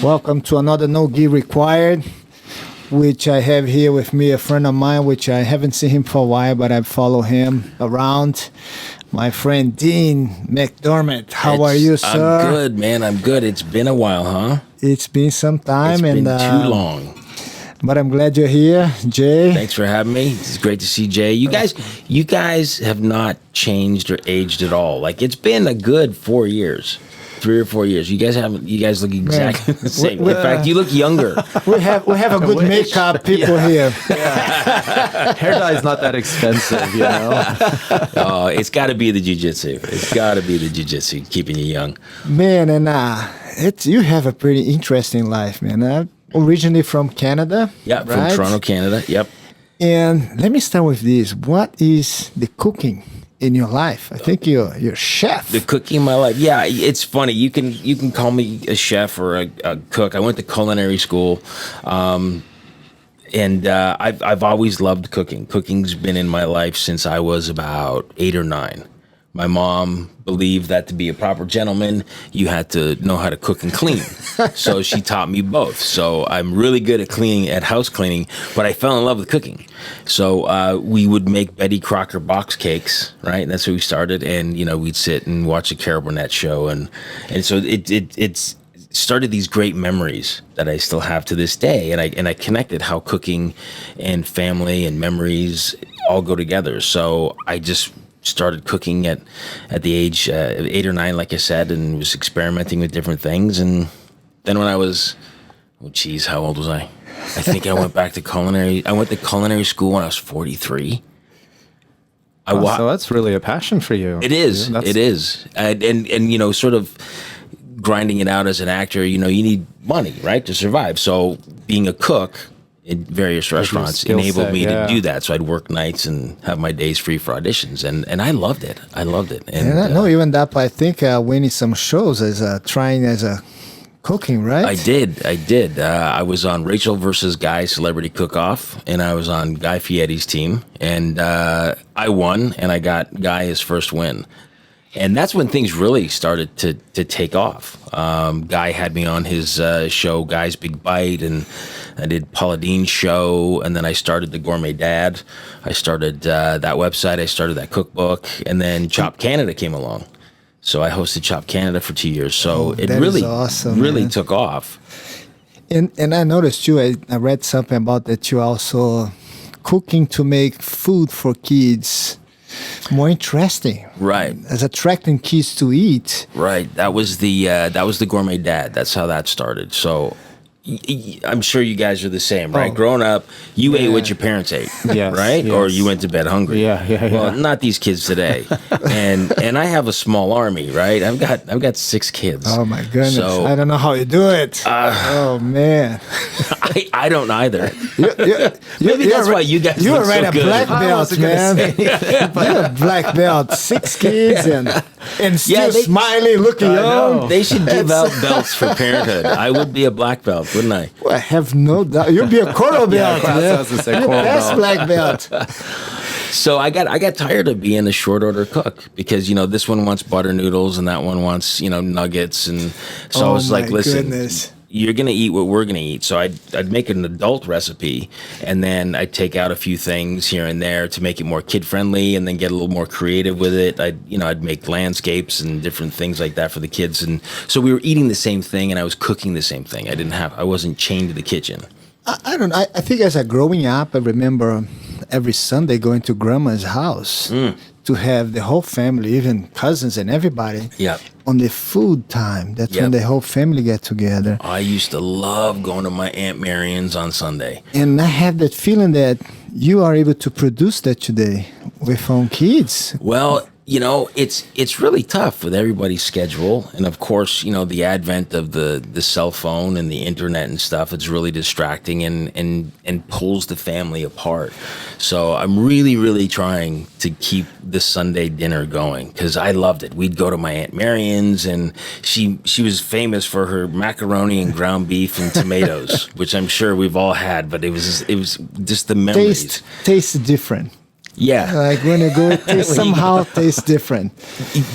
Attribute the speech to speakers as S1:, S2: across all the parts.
S1: Welcome to another No Gi Required, which I have here with me a friend of mine, which I haven't seen him for a while, but I follow him around. My friend Dean McDermott. How are you, sir?
S2: I'm good, man. I'm good. It's been a while, huh?
S1: It's been some time.
S2: It's been too long.
S1: But I'm glad you're here, Jay.
S2: Thanks for having me. It's great to see Jay. You guys have not changed or aged at all. Like, it's been a good 4 years. 3 or 4 years. You guys look exactly the same. In fact, you look younger.
S1: We have a good makeup people here.
S3: Yeah. Hair dye is not that expensive, you know.
S2: Oh, it's got to be the jiu-jitsu. It's got to be the jiu-jitsu keeping you young.
S1: Man, and you have a pretty interesting life, man. Originally from Canada.
S2: Yeah,
S1: right?
S2: From Toronto, Canada. Yep.
S1: And let me start with this. What is the cooking in your life? I think you're a chef.
S2: The cooking in my life. Yeah, it's funny. You can call me a chef or a cook. I went to culinary school, and I've always loved cooking. Cooking's been in my life since I was about 8 or 9. My mom believed that to be a proper gentleman, you had to know how to cook and clean. So she taught me both. So I'm really good at cleaning, at house cleaning, but I fell in love with cooking. So we would make Betty Crocker box cakes, right? That's where we started. And, we'd sit and watch a Carol Burnett show. And so it's started these great memories that I still have to this day. And I connected how cooking and family and memories all go together. So I just started cooking at the age of 8 or 9, like I said, and was experimenting with different things. And then when I was, how old was I? I think I went back to culinary. I went to culinary school when I was 43.
S3: So that's really a passion for you.
S2: It is. It is. And sort of grinding it out as an actor, you need money, right, to survive. So being a cook in various restaurants enabled me to do that. So I'd work nights and have my days free for auditions. And I loved it. And
S1: I know you ended up, I think, winning some shows as trying as a cooking, right?
S2: I did. I was on Rachel versus Guy Celebrity Cook-Off, and I was on Guy Fieri's team. And I won, and I got Guy his first win. And that's when things really started to take off. Guy had me on his show, Guy's Big Bite, and I did Paula Deen's show, and then I started The Gourmet Dad. I started that website, I started that cookbook, and then Chop Canada came along. So I hosted Chop Canada for 2 years. So it really, awesome, really took off.
S1: And I noticed too, I read something about that you also cooking to make food for kids more interesting,
S2: right?
S1: As attracting kids to eat,
S2: right? That was the Gourmet Dad. That's how that started. So I'm sure you guys are the same, right? Growing up, you ate what your parents ate, right? Yes. Or you went to bed hungry.
S3: Yeah.
S2: Well, not these kids today. and I have a small army, right? I've got 6 kids.
S1: Oh my goodness! So, I don't know how you do it. Oh man,
S2: I don't either. Maybe that's why you guys.
S1: You're
S2: look
S1: right,
S2: so
S1: a
S2: good.
S1: black belt, man. You're a black belt, 6 kids, and still smiling, looking young.
S2: They should give out belts for parenthood. I would be a black belt, wouldn't I?
S1: Well, I have no doubt. You'll be a coral belt.
S3: Best
S1: black belt.
S2: So I got tired of being a short order cook because this one wants butter noodles and that one wants nuggets, and so I was like, listen, you're gonna eat what we're gonna eat. So I'd make an adult recipe, and then I'd take out a few things here and there to make it more kid friendly, and then get a little more creative with it. I'd make landscapes and different things like that for the kids, and so we were eating the same thing, and I was cooking the same thing. I wasn't chained to the kitchen.
S1: I don't know. I think as a growing up, I remember every Sunday going to grandma's house to have the whole family, even cousins and everybody, on the food time. That's when the whole family get together.
S2: I used to love going to my Aunt Marion's on Sunday.
S1: And I have that feeling that you are able to produce that today with own kids.
S2: Well, it's really tough with everybody's schedule. And of course, the advent of the cell phone and the internet and stuff, it's really distracting and pulls the family apart. So I'm really, really trying to keep the Sunday dinner going because I loved it. We'd go to my Aunt Marion's, and she was famous for her macaroni and ground beef and tomatoes, which I'm sure we've all had, but it was just the memories.
S1: Tastes different.
S2: Yeah.
S1: Like when you go, it somehow tastes different.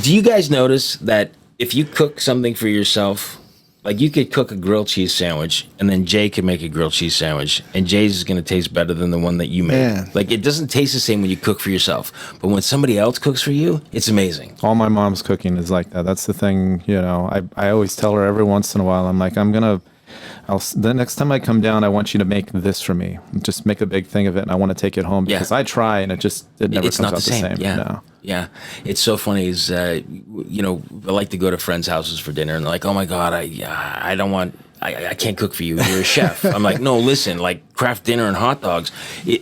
S2: Do you guys notice that if you cook something for yourself Like you could cook a grilled cheese sandwich, and then Jay could make a grilled cheese sandwich, and Jay's is going to taste better than the one that you made.
S1: Yeah.
S2: Like it doesn't taste the same when you cook for yourself, but when somebody else cooks for you, it's amazing.
S3: All my mom's cooking is like that. That's the thing, you know. I always tell her every once in a while, I'm like, the next time I come down, I want you to make this for me. Just make a big thing of it, and I want to take it home because I try, and it never comes out the same.
S2: Yeah.
S3: No.
S2: Yeah, it's so funny. Is you know, I like to go to friends' houses for dinner, and they're like, "Oh my God, I can't cook for you. You're a chef." I'm like, "No, listen, like craft dinner and hot dogs.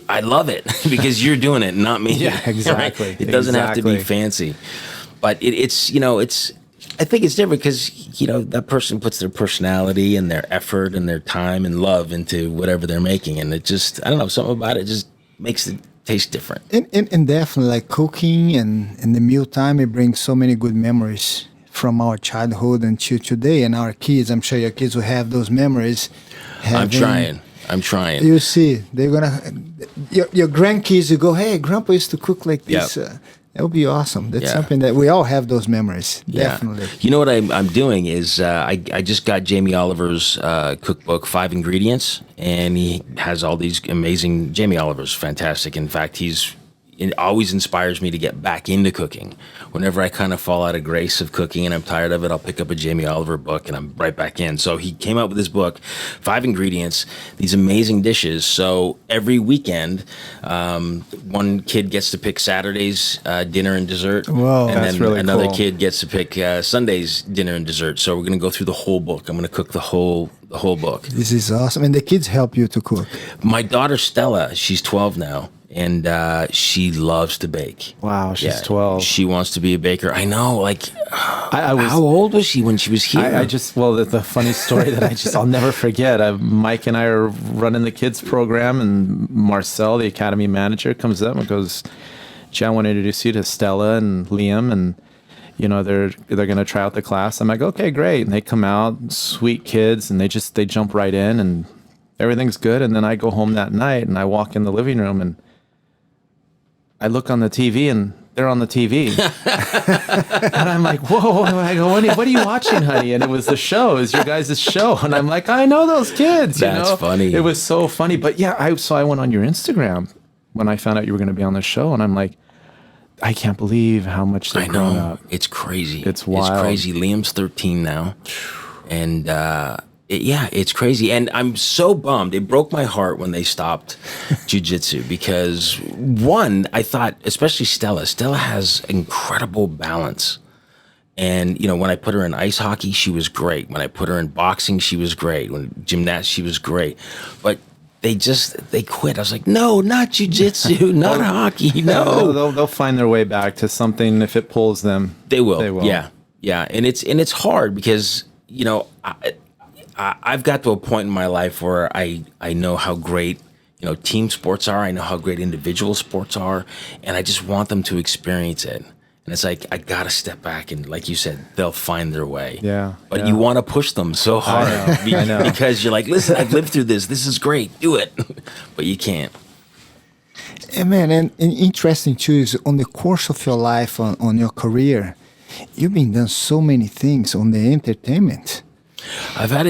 S2: I love it because you're doing it, not me."
S3: Yeah, exactly.
S2: Right? It doesn't have to be fancy, but it's you know, it's. I think it's different because you know that person puts their personality and their effort and their time and love into whatever they're making, and it just I don't know, something about it just makes it taste different.
S1: And definitely like cooking and in the mealtime, it brings so many good memories from our childhood until today. And our kids, I'm sure your kids will have those memories.
S2: I'm trying.
S1: You see, they're gonna your grandkids. You go, hey, Grandpa used to cook like this.
S2: Yep.
S1: That would be awesome. That's something that we all have those memories.
S2: Yeah.
S1: Definitely.
S2: You know what I'm doing is I just got Jamie Oliver's cookbook, 5 Ingredients, and he has all these amazing. Jamie Oliver's fantastic. In fact, it always inspires me to get back into cooking. Whenever I kind of fall out of grace of cooking and I'm tired of it, I'll pick up a Jamie Oliver book and I'm right back in. So he came out with this book, 5 Ingredients, these amazing dishes. So every weekend, one kid gets to pick Saturday's dinner and dessert.
S1: Whoa,
S2: and
S3: that's
S2: then
S3: really
S2: another
S3: cool.
S2: kid gets to pick Sunday's dinner and dessert. So we're going to go through the whole book. I'm going to cook the whole book.
S1: This is awesome. And the kids help you to cook.
S2: My daughter Stella, she's 12 now. And she loves to bake.
S3: Wow, she's 12.
S2: She wants to be a baker. I know. Like,
S3: I was,
S2: how old was she when she was here?
S3: the funny story that I'll never forget. Mike and I are running the kids program, and Marcel, the academy manager, comes up and goes, "Jan, I want to introduce you to Stella and Liam, and you know they're going to try out the class." I'm like, "Okay, great." And they come out, sweet kids, and they jump right in, and everything's good. And then I go home that night, and I walk in the living room, and I look on the TV and they're on the TV. And I'm like, whoa. I go, what are you watching, honey? And it was the show. It was your guys' show. And I'm like, I know those kids.
S2: That's funny.
S3: It was so funny. But yeah, I went on your Instagram when I found out you were going to be on the show. And I'm like, I can't believe how much they've grown up.
S2: It's crazy.
S3: It's wild.
S2: It's crazy. Liam's 13 now. And it's crazy. And I'm so bummed. It broke my heart when they stopped jiu-jitsu because, one, I thought, especially Stella has incredible balance. And, you know, when I put her in ice hockey, she was great. When I put her in boxing, she was great. When gymnastics, she was great. But they quit. I was like, no, not jiu-jitsu, not hockey, no.
S3: They'll find their way back to something if it pulls them.
S2: They will. Yeah. And it's hard because, you know, I've got to a point in my life where I know how great, you know, team sports are. I know how great individual sports are, and I just want them to experience it. And it's like, I got to step back and, like you said, they'll find their way.
S3: Yeah.
S2: But you want to push them so hard
S3: I know.
S2: because you're like, listen, I've lived through this. This is great. Do it. But you can't.
S1: And man, and interesting too is on the course of your life, on your career, you've been done so many things on the entertainment.
S2: I've had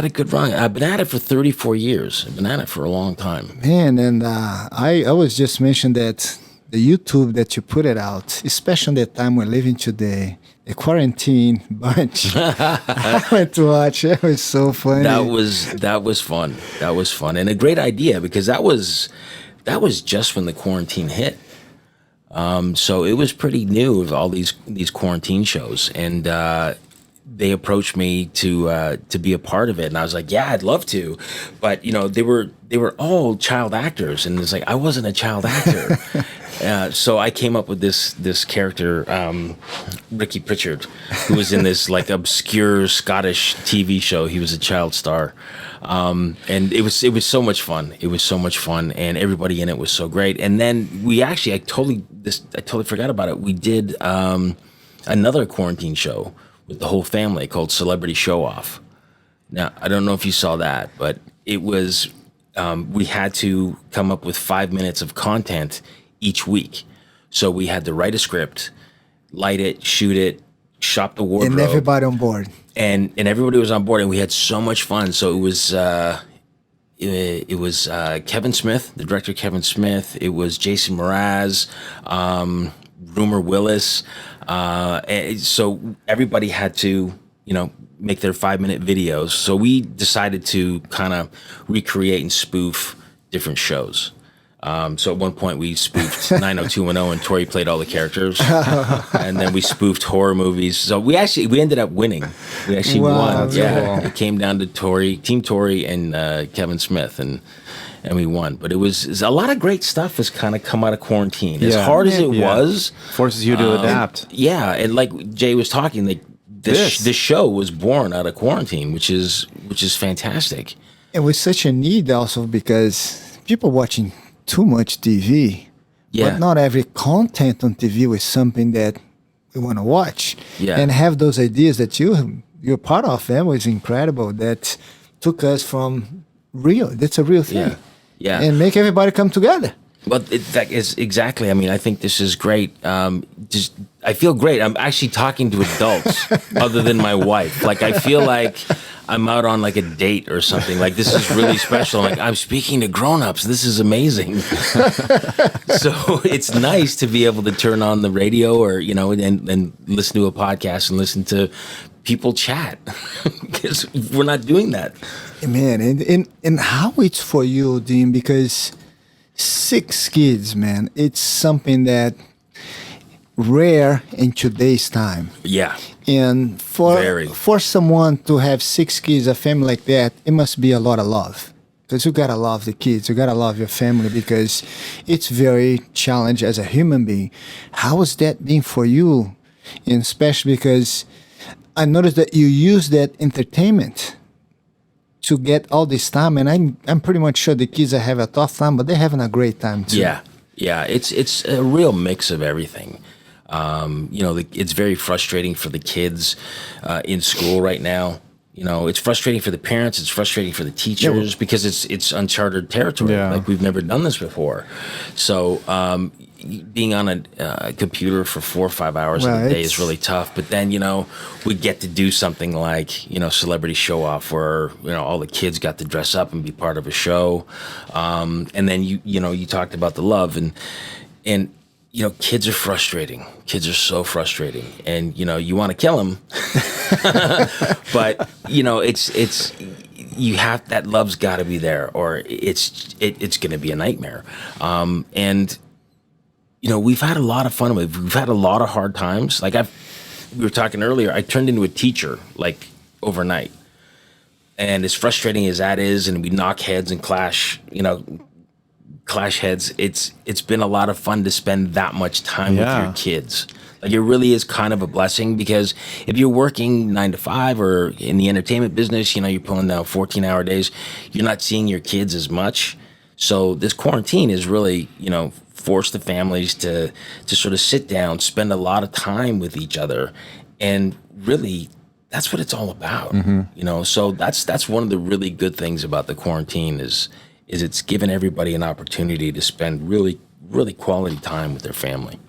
S2: a good run. I've been at it for 34 years. I've been at it for a long time.
S1: Man, and I was just mentioned that the YouTube that you put it out, especially the time we're living today, the quarantine bunch. I went to watch. It was so funny.
S2: That was fun. That was fun and a great idea because that was just when the quarantine hit. So it was pretty new of all these quarantine shows, and they approached me to be a part of it, and I was like, yeah, I'd love to, but you know, they were all child actors, and it's like I wasn't a child actor. So I came up with this character, Ricky Pritchard, who was in this like obscure Scottish TV show. He was a child star, and it was so much fun. It was so much fun, and everybody in it was so great. And then we actually, I totally forgot about it. We did another quarantine show with the whole family called Celebrity Show Off. Now, I don't know if you saw that, but it was, we had to come up with 5 minutes of content each week. So we had to write a script, light it, shoot it, shop the wardrobe.
S1: And everybody on board.
S2: and everybody was on board, and we had so much fun. So it was Kevin Smith, the director Kevin Smith. It was Jason Mraz, Rumor Willis. So everybody had to, make their 5-minute videos. So we decided to kind of recreate and spoof different shows. So at one point we spoofed 90210 and Tori played all the characters. And then we spoofed horror movies. So we ended up winning. We actually won. Yeah. Cool. It came down to Team Tori and Kevin Smith and we won. But it was a lot of great stuff has kind of come out of quarantine. As hard as it was.
S3: Forces you to adapt.
S2: And like Jay was talking, like this show was born out of quarantine, which is fantastic.
S1: And with such a need also because people watching too much TV, but not every content on TV was something that we want to watch. Yeah. And have those ideas that you're part of them was incredible. That took us from real. That's a real thing. Yeah. And make everybody come together.
S2: Well, that is exactly. I mean, I think this is great. I feel great. I'm actually talking to adults other than my wife. Like, I feel like I'm out on like a date or something. Like, this is really special. Like, I'm speaking to grown-ups. This is amazing. So it's nice to be able to turn on the radio or, and listen to a podcast and listen to people chat because we're not doing that.
S1: Man, and how it's for you, Dean, because 6 kids, man, it's something that rare in today's time.
S2: Yeah.
S1: And for someone to have 6 kids, a family like that, it must be a lot of love. Because you gotta love the kids, you gotta love your family because it's very challenging as a human being. How has that been for you? And especially because I noticed that you use that entertainment to get all this time, and I'm pretty much sure the kids are having a tough time, but they're having a great time too.
S2: Yeah. It's a real mix of everything. It's very frustrating for the kids in school right now. It's frustrating for the parents. It's frustrating for the teachers because it's uncharted territory. Yeah. Like we've never done this before. So being on a computer for 4 or 5 hours a day is really tough. But then, we get to do something like, Celebrity Show Off where, all the kids got to dress up and be part of a show. And then, you talked about the love and kids are frustrating. Kids are so frustrating. And, you want to kill them. But, it's you have that love's got to be there or it's going to be a nightmare. And we've had a lot of fun with it. We've had a lot of hard times. Like we were talking earlier, I turned into a teacher like overnight. And as frustrating as that is, and we knock heads and clash heads, it's been a lot of fun to spend that much time with your kids. Like it really is kind of a blessing because if you're working 9 to 5 or in the entertainment business, you're pulling down 14-hour days, you're not seeing your kids as much. So this quarantine is really, forced the families to sort of sit down, spend a lot of time with each other, and really that's what it's all about. Mm-hmm. So that's one of the really good things about the quarantine is it's given everybody an opportunity to spend really, really quality time with their family.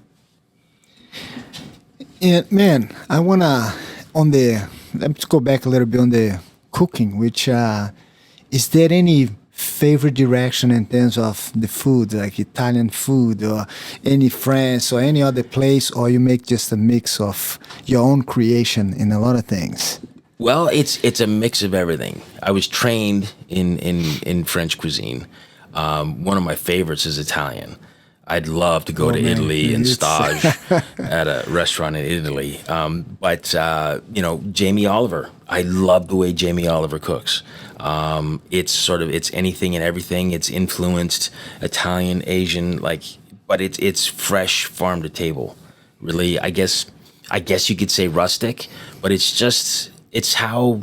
S1: And man, I wanna let's go back a little bit on the cooking, which is there any favorite direction in terms of the food, like Italian food or any France or any other place, or you make just a mix of your own creation in a lot of things?
S2: Well, it's a mix of everything. I was trained in French cuisine. One of my favorites is Italian. I'd love to go to Italy and stage at a restaurant in Italy. But Jamie Oliver, I love the way Jamie Oliver cooks. It's anything and everything. It's influenced Italian, Asian, but it's fresh farm to table. Really, I guess you could say rustic, but it's how,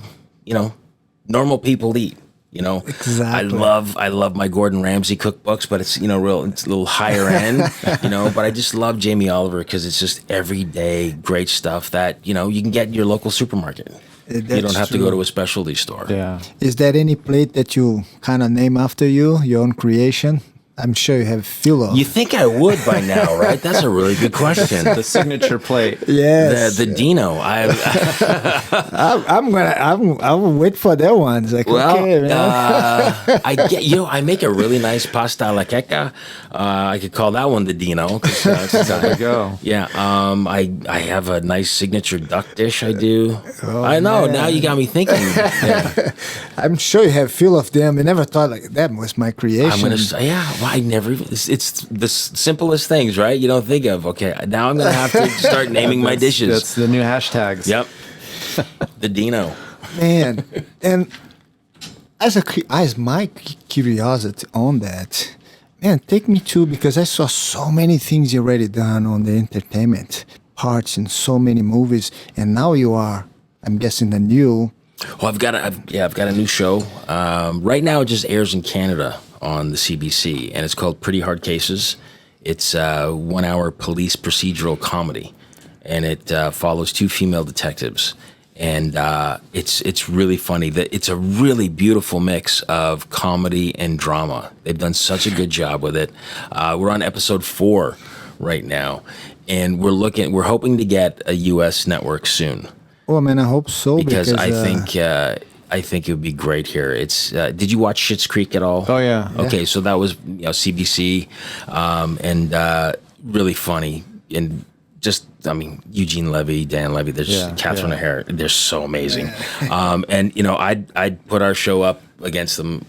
S2: normal people eat.
S1: Exactly.
S2: I love my Gordon Ramsay cookbooks, but it's it's a little higher end, But I just love Jamie Oliver because it's just everyday great stuff that you can get in your local supermarket. You don't have to go to a specialty store.
S3: Yeah.
S1: Is there any plate that you kind of name after you, your own creation? I'm sure you have feel of.
S2: You think I would by now, right? That's a really good question.
S3: The signature plate.
S1: Yes.
S2: The Dino.
S1: I will wait for that one. It's like, okay, man.
S2: I get I make a really nice pasta alla queca. I could call that one the Dino.
S3: There you go.
S2: Yeah. I have a nice signature duck dish. I do. I know.
S1: Man.
S2: Now you got me thinking. Yeah.
S1: I'm sure you have feel of them. I never thought like that was my creation.
S2: I'm gonna say, I never even. It's the simplest things, right? You don't think of. Okay, now I'm gonna have to start naming my dishes.
S3: That's the new hashtags.
S2: Yep. The Dino.
S1: Man, and as my curiosity on that, man, take me to, because I saw so many things you already done on the entertainment parts in so many movies, and now you are, I'm guessing, the new.
S2: Well, I've got a new show. Right now, it just airs in Canada on the CBC, and it's called Pretty Hard Cases. It's a 1 hour police procedural comedy, and it follows two female detectives. And it's really funny. It's a really beautiful mix of comedy and drama. They've done such a good job with it. We're on episode 4 right now, and we're hoping to get a U.S. network soon.
S1: Oh man, I hope so,
S2: because I think it would be great here. It's did you watch Schitt's Creek at all?
S3: Oh yeah.
S2: Okay, so that was CBC, and really funny, and just Eugene Levy, Dan Levy. There's Catherine O'Hara. They're so amazing, and I'd put our show up against them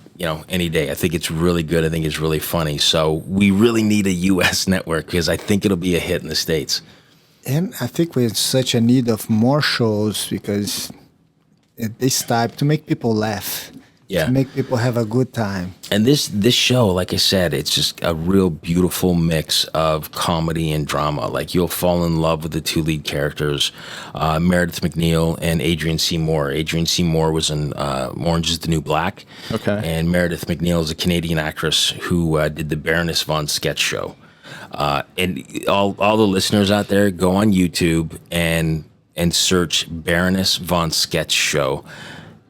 S2: any day. I think it's really good. I think it's really funny. So we really need a U.S. network because I think it'll be a hit in the States.
S1: And I think we're in such a need of more shows because this type to make people laugh, to make people have a good time. And
S2: this show, like I said, it's just a real beautiful mix of comedy and drama. Like you'll fall in love with the two lead characters, Meredith McNeil and Adrienne C. Moore. Adrienne C. Moore was in Orange is the New Black.
S3: Okay.
S2: And Meredith McNeil is a Canadian actress who did the Baroness von sketch show. And all the listeners out there, go on YouTube and search Baroness von Sketch Show.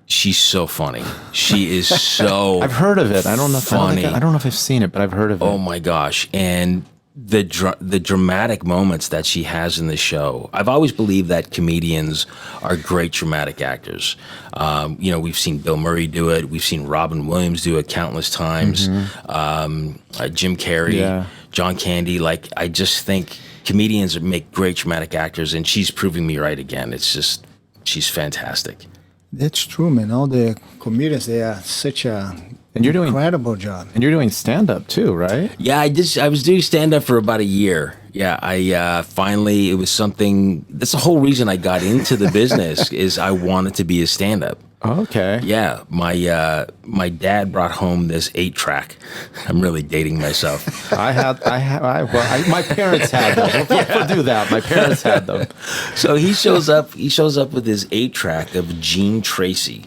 S2: She's so funny. She is so.
S3: I've heard of it. I don't know.
S2: Funny.
S3: I don't know if I've seen it, but I've heard of it.
S2: Oh my gosh! And the dramatic moments that she has in the show. I've always believed that comedians are great dramatic actors. We've seen Bill Murray do it. We've seen Robin Williams do it countless times. Mm-hmm. Jim Carrey, John Candy. Like, I just think comedians make great dramatic actors, and she's proving me right again. It's just, she's fantastic.
S1: That's true, man. All the comedians, they are such a incredible job.
S3: And you're doing stand-up too, right?
S2: Yeah, I was doing stand-up for about a year. Yeah, I finally, it was something, that's the whole reason I got into the business is I wanted to be a stand-up.
S3: Okay.
S2: Yeah, my dad brought home this 8-track. I'm really dating myself.
S3: My parents had them. We'll do that. My parents had them.
S2: So he shows up with his 8-track of Gene Tracy.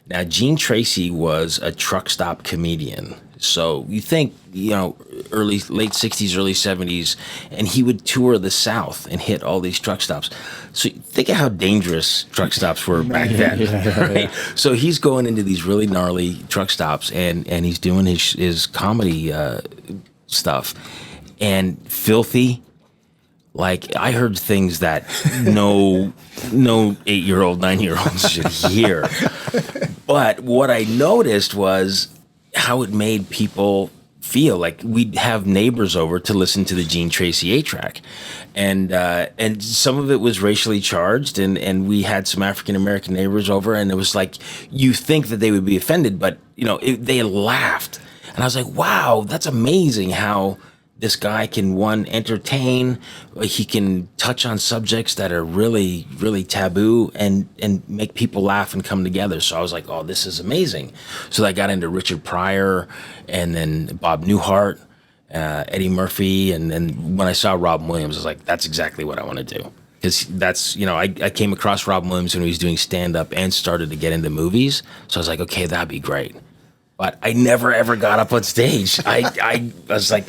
S2: Now, Gene Tracy was a truck stop comedian. So you think, late 60s, early 70s, and he would tour the South and hit all these truck stops. So think of how dangerous truck stops were back then. Right? So he's going into these really gnarly truck stops, and he's doing his comedy stuff. And filthy. Like, I heard things that no 8-year-old, 9-year-olds should hear. But what I noticed was how it made people feel. Like, we'd have neighbors over to listen to the Gene Tracy 8-track. And some of it was racially charged, and we had some African-American neighbors over, and it was like, you think that they would be offended, but, they laughed. And I was like, wow, that's amazing how this guy can, entertain, he can touch on subjects that are really, really taboo and make people laugh and come together. So I was like, oh, this is amazing. So I got into Richard Pryor and then Bob Newhart, Eddie Murphy. And then when I saw Robin Williams, I was like, that's exactly what I want to do. Because that's, I came across Robin Williams when he was doing stand-up and started to get into movies. So I was like, okay, that'd be great. But I never, ever got up on stage. I was like,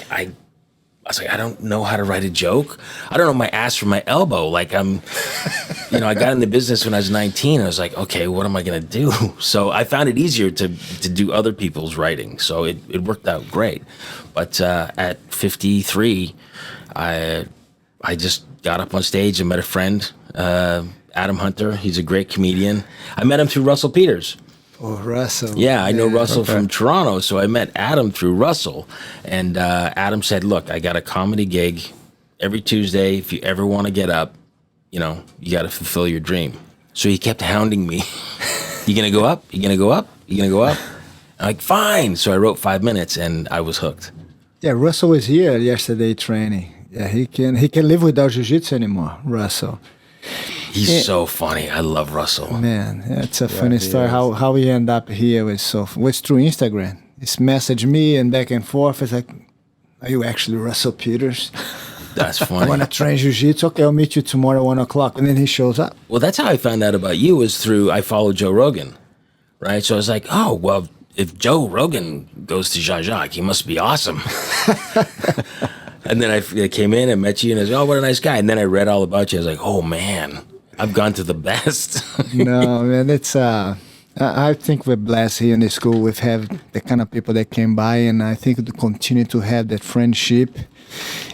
S2: I was like, I don't know how to write a joke. I don't know my ass from my elbow. Like I got in the business when I was 19. I was like, okay, what am I going to do? So I found it easier to do other people's writing. So it worked out great. But at 53, I just got up on stage and met a friend, Adam Hunter. He's a great comedian. I met him through Russell Peters.
S1: Oh, Russell.
S2: Yeah, I know Russell from Toronto, so I met Adam through Russell. And Adam said, look, I got a comedy gig every Tuesday. If you ever want to get up, you got to fulfill your dream. So he kept hounding me. You going to go up? You going to go up? You going to go up? I'm like, fine. So I wrote 5 minutes, and I was hooked.
S1: Yeah, Russell was here yesterday training. Yeah, he can live without jiu-jitsu anymore, Russell.
S2: He's so funny. I love Russell.
S1: Man, it's a funny story. How he ended up here was through Instagram. He's messaged me and back and forth. It's like, are you actually Russell Peters?
S2: That's funny.
S1: I want to train jiu-jitsu. Okay, I'll meet you tomorrow at 1 o'clock. And then he shows up.
S2: Well, that's how I found out about you, was through, I follow Joe Rogan, right? So I was like, oh, well, if Joe Rogan goes to Jean-Jacques, he must be awesome. And then I came in and met you, and I was like, oh, what a nice guy. And then I read all about you. I was like, oh, man, I've gone to the best.
S1: No, man, it's I think we're blessed here in the school. We've had the kind of people that came by, and I think to continue to have that friendship.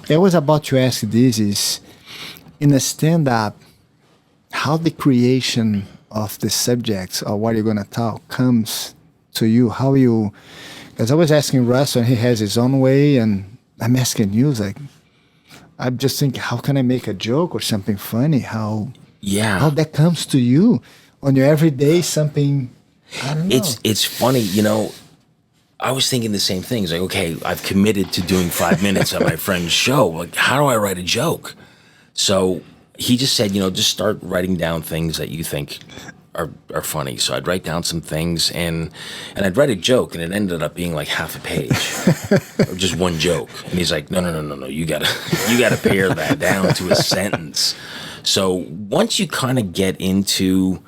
S1: I was about to ask this is, in a stand-up, how the creation of the subjects or what you're going to talk comes to you, how you, because I was asking Russ, and he has his own way, and I'm asking you, like, I'm just thinking, how can I make a joke or something funny? How that comes to you on your everyday something. I don't know.
S2: It's funny, I was thinking the same things. Like, okay, I've committed to doing 5 minutes on my friend's show. Like, how do I write a joke? So he just said, just start writing down things that you think are funny. So I'd write down some things, and I'd write a joke, and it ended up being like half a page, or just one joke. And he's like, no, you gotta pare that down to a sentence. So once you kind of get into,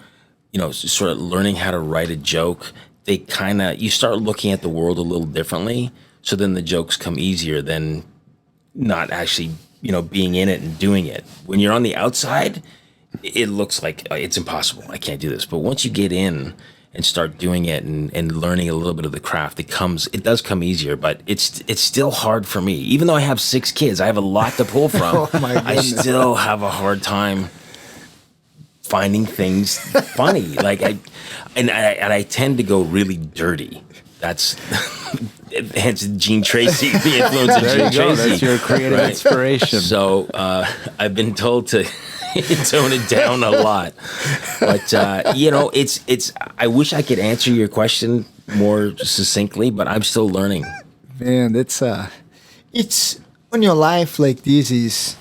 S2: sort of learning how to write a joke, you start looking at the world a little differently. So then the jokes come easier than not actually, being in it and doing it. When you're on the outside, it looks like it's impossible. I can't do this. But once you get in and start doing it and learning a little bit of the craft, it does come easier. But it's still hard for me. Even though I have 6 kids, I have a lot to pull from.
S1: Oh my goodness.
S2: I still have a hard time finding things funny. Like I tend to go really dirty. That's hence Gene Tracy, the influence of Gene Tracy.
S3: That's your creative inspiration.
S2: So I've been told to tone it down a lot, but it's. I wish I could answer your question more succinctly, but I'm still learning.
S1: Man, it's on your life like this is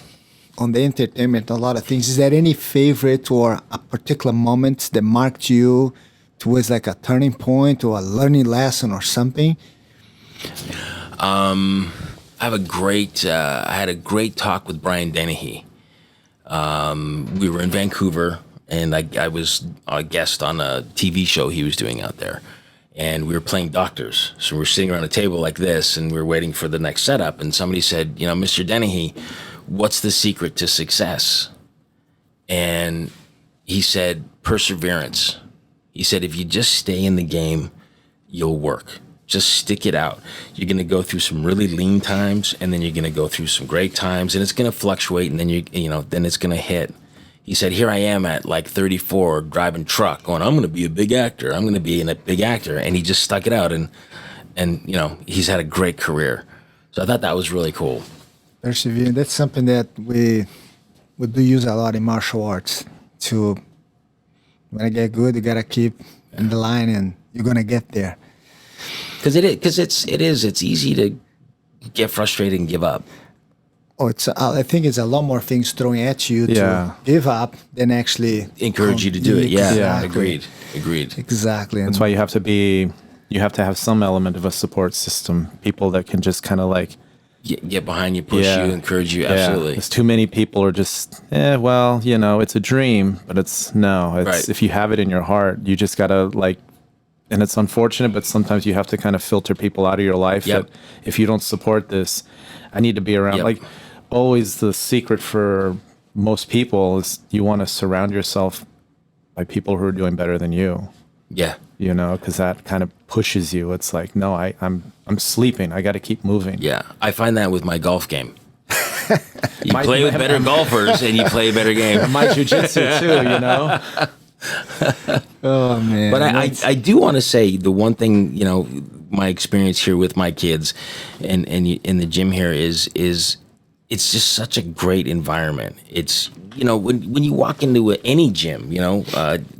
S1: on the entertainment. A lot of things. Is there any favorite or a particular moment that marked you towards like a turning point or a learning lesson or something?
S2: I had a great talk with Brian Dennehy. We were in Vancouver, and I was a guest on a TV show he was doing out there. And we were playing doctors. So we were sitting around a table like this, and we were waiting for the next setup. And somebody said, Mr. Dennehy, what's the secret to success? And he said, perseverance. He said, if you just stay in the game, you'll work. Just stick it out. You're going to go through some really lean times, and then you're going to go through some great times, and it's going to fluctuate, and then then it's going to hit. He said, here I am at like 34 driving truck going, I'm going to be a big actor. I'm going to be a big actor. And he just stuck it out, and he's had a great career. So I thought that was really cool.
S1: Persevering. That's something that we do use a lot in martial arts. To when I get good, you got to keep in the line, and you're going to get there.
S2: Because it's easy to get frustrated and give up.
S1: Oh, I think it's a lot more things thrown at you to give up than actually
S2: encourage you to do it. Yeah, agreed.
S1: Exactly.
S3: That's why you have to have some element of a support system. People that can just kind of like
S2: get behind you, push you, encourage you. Absolutely.
S3: There's too many people are just, it's a dream, but it's right. If you have it in your heart, you just gotta and it's unfortunate, but sometimes you have to kind of filter people out of your life that if you don't support this, I need to be around. Like always the secret for most people is you want to surround yourself by people who are doing better than you.
S2: Yeah.
S3: You know, because that kind of pushes you. It's like, no, I'm sleeping. I got to keep moving.
S2: Yeah. I find that with my golf game. You play with better golfers and you play a better game.
S3: My jiu-jitsu too, you know?
S1: Oh, man.
S2: But I do want to say the one thing, you know, my experience here with my kids and in the gym here is it's just such a great environment. It's, you know, when you walk into any gym, you know,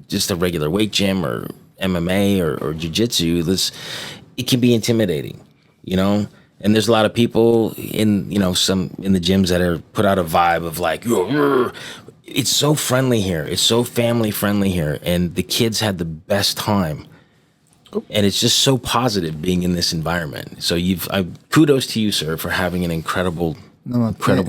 S2: just a regular weight gym or MMA or jiu-jitsu, it can be intimidating, you know? And there's a lot of people in the gyms that are put out a vibe of like, it's so friendly here. It's so family friendly here. And the kids had the best time. And it's just so positive being in this environment. So kudos to you, sir, for having an incredible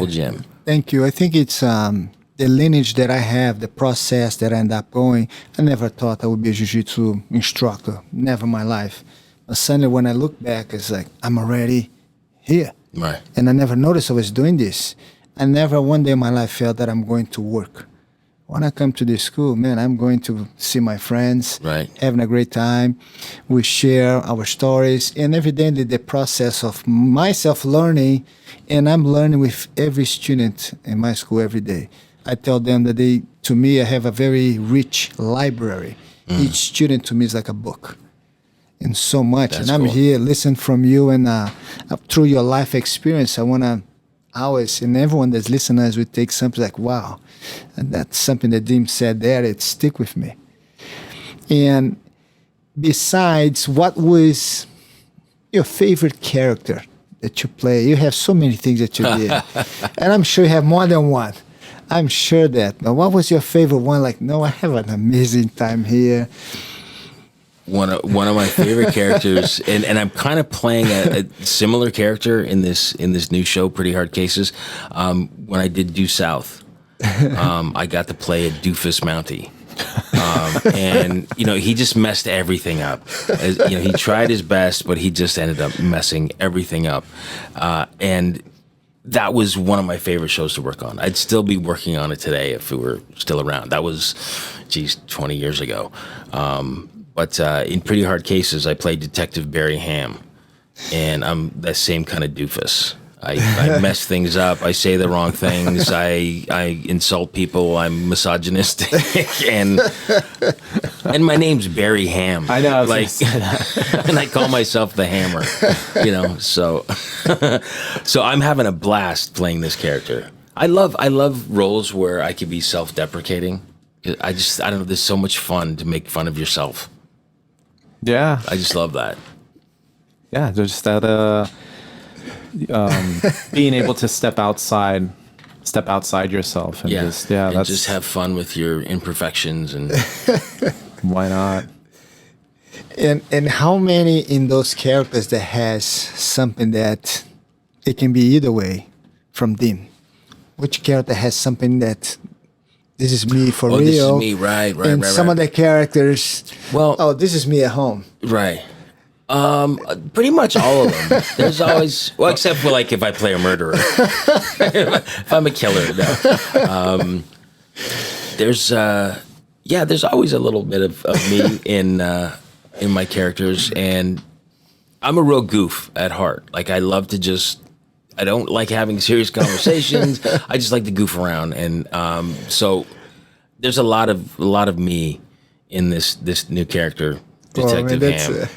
S2: gym.
S1: Thank you. I think it's the lineage that I have, the process that I end up going. I never thought I would be a jiu-jitsu instructor. Never in my life. But suddenly when I look back, it's like, I'm already here.
S2: Right.
S1: And I never noticed I was doing this. I never one day in my life felt that I'm going to work. When I come to this school, man, I'm going to see my friends,
S2: right,
S1: having a great time. We share our stories, and evidently the process of myself learning, and I'm learning with every student in my school every day. I tell them that to me, I have a very rich library. Each student to me is like a book. And so much.
S2: That's
S1: and I'm
S2: cool.
S1: here, listen from you, and through your life experience, I want to always, and everyone that's listening us would take something like, wow, and that's something that Dean said there, it stick with me. And besides, what was your favorite character that you play? You have so many things that you did. And I'm sure you have more than one. I'm sure that. But what was your favorite one? Like, no, I have an amazing time here.
S2: One of my favorite characters, and I'm kind of playing a similar character in this new show, Pretty Hard Cases. When I did Due South, I got to play a doofus Mountie, and you know he just messed everything up. You know, he tried his best, but he just ended up messing everything up, and that was one of my favorite shows to work on. I'd still be working on it today if it were still around. That was, 20 years ago. But in Pretty Hard Cases, I played Detective Barry Ham, and I'm that same kind of doofus. I mess things up. I say the wrong things. I insult people. I'm misogynistic, and my name's Barry Ham.
S3: I know,
S2: like, and I call myself the Hammer. You know, so I'm having a blast playing this character. I love roles where I could be self-deprecating. I don't know. There's so much fun to make fun of yourself.
S3: Yeah,
S2: I just love that.
S3: Yeah, just that being able to step outside yourself and
S2: just have fun with your imperfections and
S3: why not?
S1: And how many in those characters that has something that it can be either way from Dean? Which character has something that this is me for real?
S2: This is me, right.
S1: And some of the characters, this is me at home.
S2: Right. Pretty much all of them. There's always, except for like if I play a murderer. If I'm a killer, no. There's always a little bit of me in my characters, and I'm a real goof at heart. Like I love to I don't like having serious conversations. I just like to goof around, and so there's a lot of me in this new character, Detective Ham.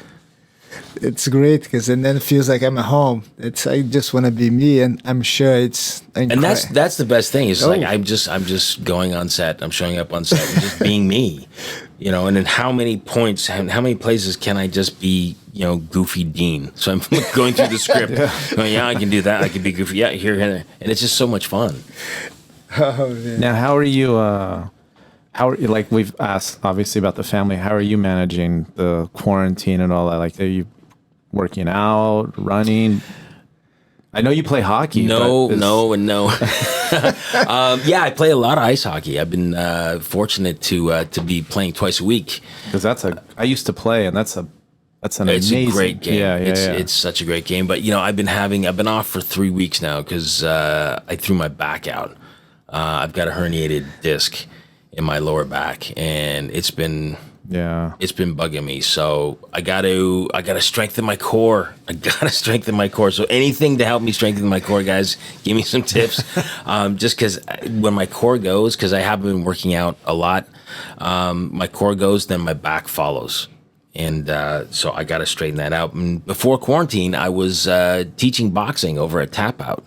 S1: It's great because then it feels like I'm at home. I just want to be me, and I'm sure it's.
S2: And that's the best thing. It's like I'm just going on set. I'm showing up on set and just being me, you know. And then how many places can I just be, you know, goofy Dean? So I'm going through the script, going, I can do that. I can be goofy. Yeah, here, and it's just so much fun.
S1: Oh, man.
S3: Now, how are you? Like we've asked obviously about the family. How are you managing the quarantine and all that? Like, are you working out, running? I know you play hockey.
S2: No. Yeah, I play a lot of ice hockey. I've been fortunate to be playing twice a week.
S3: Because I used to play, and that's a That's an amazing.
S2: It's a great game.
S3: Yeah,
S2: It's such a great game. But I've been off for 3 weeks now because I threw my back out. I've got a herniated disc in my lower back, and it's been bugging me. So I gotta strengthen my core. So anything to help me strengthen my core, guys, give me some tips. Just because when my core goes, because I have been working out a lot, my core goes, then my back follows. And so I got to straighten that out. And before quarantine, I was teaching boxing over at Tap Out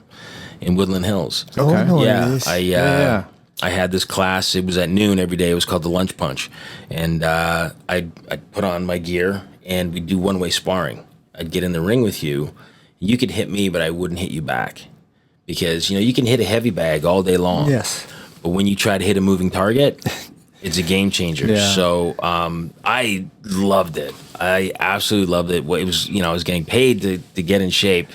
S2: in Woodland Hills.
S1: Okay. Oh, no,
S2: I had this class. It was at noon every day. It was called the Lunch Punch. And I'd put on my gear, and we'd do one-way sparring. I'd get in the ring with you. You could hit me, but I wouldn't hit you back. Because, you can hit a heavy bag all day long.
S1: Yes.
S2: But when you try to hit a moving target, it's a game changer.
S3: Yeah.
S2: So I loved it. I absolutely loved it. It was, I was getting paid to get in shape